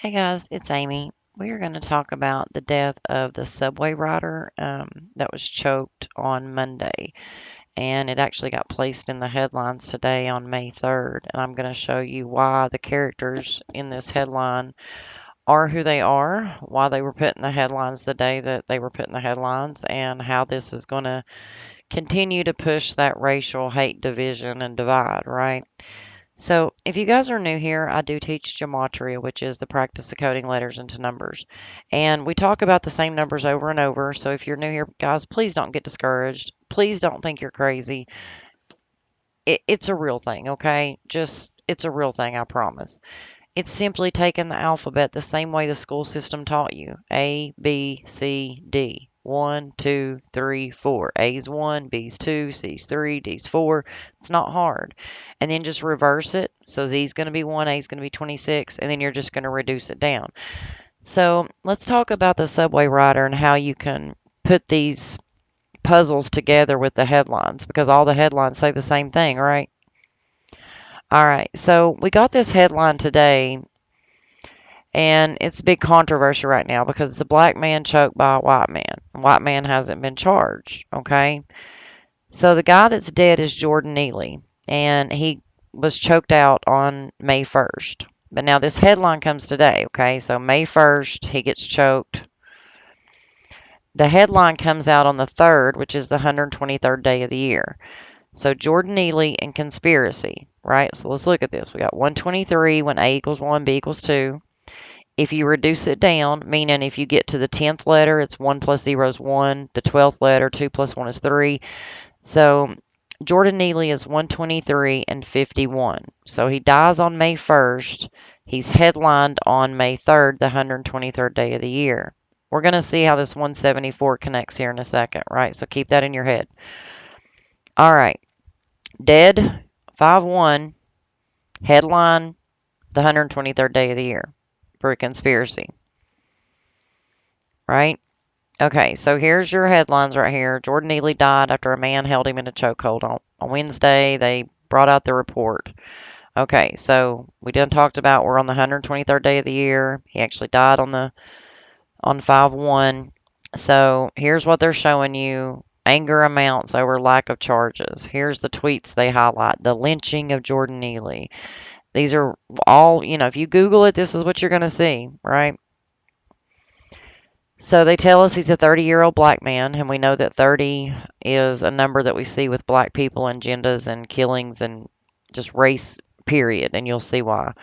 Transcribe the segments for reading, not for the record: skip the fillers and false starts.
Hey guys, it's Amy. We are going to talk about the death of the Subway rider that was choked on Monday. And it actually got placed in the headlines today on May 3rd. And I'm going to show you why the characters in this headline are who they are, why they were put in the headlines the day that they were put in the headlines, and how this is going to continue to push that racial hate division and divide, right? So, if you guys are new here, I do teach gematria, which is the practice of coding letters into numbers. And we talk about the same numbers over and over. So, if you're new here, guys, please don't get discouraged. Please don't think you're crazy. It's a real thing, okay? It's a real thing, I promise. It's simply taking the alphabet the same way the school system taught you A, B, C, D. 1, 2, 3, 4. A's 1, B's 2, C's 3, D's 4. It's not hard. And then just reverse it. So Z's going to be 1, A's going to be 26, and then you're just going to reduce it down. So let's talk about the subway rider and how you can put these puzzles together with the headlines because all the headlines say the same thing, right? All right, so we got this headline today, and it's a big controversy right now because it's a black man choked by a white man. A white man hasn't been charged, okay? So the guy that's dead is Jordan Neely, and he was choked out on May 1st. But now this headline comes today, okay? So May 1st, he gets choked. The headline comes out on the 3rd, which is the 123rd day of the year. So Jordan Neely and conspiracy, right? So let's look at this. We got 123 when A equals 1, B equals 2. If you reduce it down, meaning if you get to the 10th letter, it's 1 plus 0 is 1. The 12th letter, 2 plus 1 is 3. So Jordan Neely is 123 and 51. So he dies on May 1st. He's headlined on May 3rd, the 123rd day of the year. We're going to see how this 174 connects here in a second, right? So keep that in your head. All right. Dead, 5-1, headline, the 123rd day of the year for a conspiracy, right? Okay, so here's your headlines right here. Jordan Neely died after a man held him in a chokehold. On Wednesday, they brought out the report. Okay, so we done talked about we're on the 123rd day of the year. He actually died on 5-1. So here's what they're showing you. Anger amounts over lack of charges. Here's the tweets they highlight. The lynching of Jordan Neely. These are all, if you Google it, this is what you're going to see, right? So they tell us he's a 30-year-old black man, and we know that 30 is a number that we see with black people and genders and killings and just race, period, and you'll see why.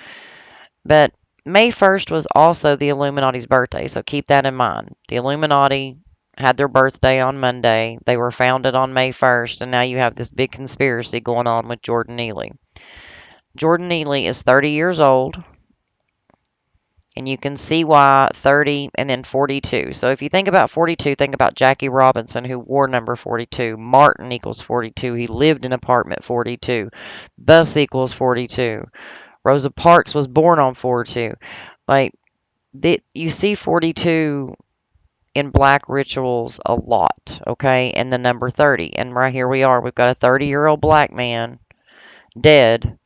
But May 1st was also the Illuminati's birthday, so keep that in mind. The Illuminati had their birthday on Monday. They were founded on May 1st, and now you have this big conspiracy going on with Jordan Neely. Jordan Neely is 30 years old. And you can see why 30 and then 42. So if you think about 42, think about Jackie Robinson, who wore number 42. Martin equals 42. He lived in apartment 42. Bus equals 42. Rosa Parks was born on 42. Like, you see 42 in black rituals a lot, okay? And the number 30. And right here we are. We've got a 30-year-old black man dead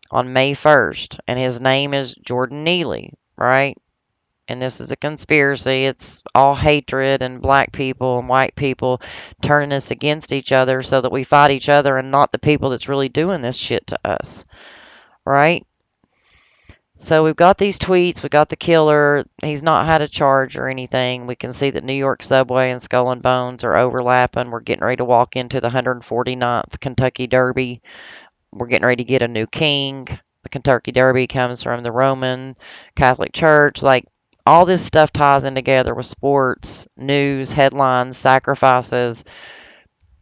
on May 1st. And his name is Jordan Neely, right? And this is a conspiracy. It's all hatred and black people and white people turning us against each other so that we fight each other and not the people that's really doing this shit to us, right? So we've got these tweets. We got the killer. He's not had a charge or anything. We can see that New York Subway and Skull and Bones are overlapping. We're getting ready to walk into the 149th Kentucky Derby. We're getting ready to get a new king. The Kentucky Derby comes from the Roman Catholic Church. Like, all this stuff ties in together with sports, news, headlines, sacrifices,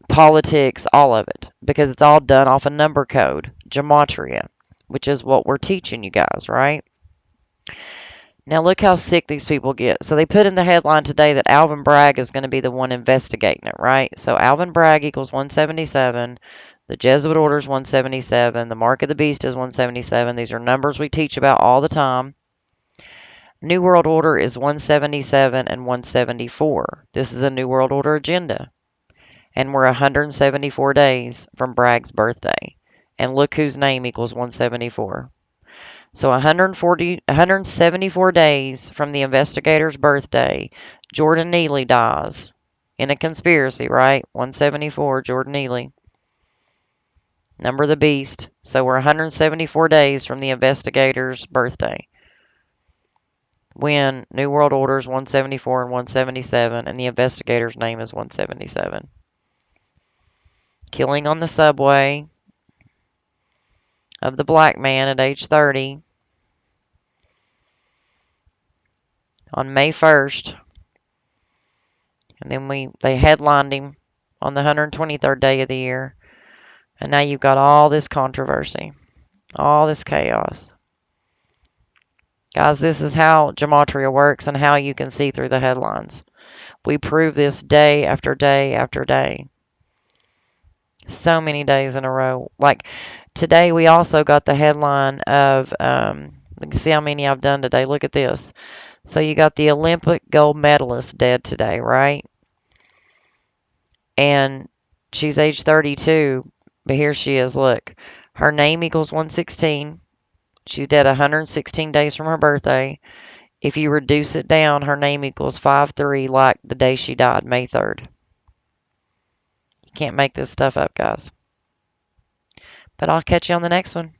politics, all of it, because it's all done off a number code, gematria, which is what we're teaching you guys, right? Now look how sick these people get. So they put in the headline today that Alvin Bragg is going to be the one investigating it, right? So Alvin Bragg equals 177. The Jesuit order is 177. The mark of the beast is 177. These are numbers we teach about all the time. New World Order is 177 and 174. This is a New World Order agenda. And we're 174 days from Bragg's birthday. And look whose name equals 174. So 174 days from the investigator's birthday, Jordan Neely dies in a conspiracy, right? 174, Jordan Neely. Number of the beast. So we're 174 days from the investigator's birthday. When New World Order is 174 and 177, and the investigator's name is 177. Killing on the subway of the black man at age 30 on May 1st. And then they headlined him on the 123rd day of the year. And now you've got all this controversy, all this chaos. Guys, this is how gematria works and how you can see through the headlines. We prove this day after day after day. So many days in a row. Like today, we also got the headline of, you can see how many I've done today. Look at this. So you got the Olympic gold medalist dead today, right? And she's age 32, but here she is. Look, her name equals 116. She's dead 116 days from her birthday. If you reduce it down, her name equals 53, like the day she died, May 3rd. You can't make this stuff up, guys. But I'll catch you on the next one.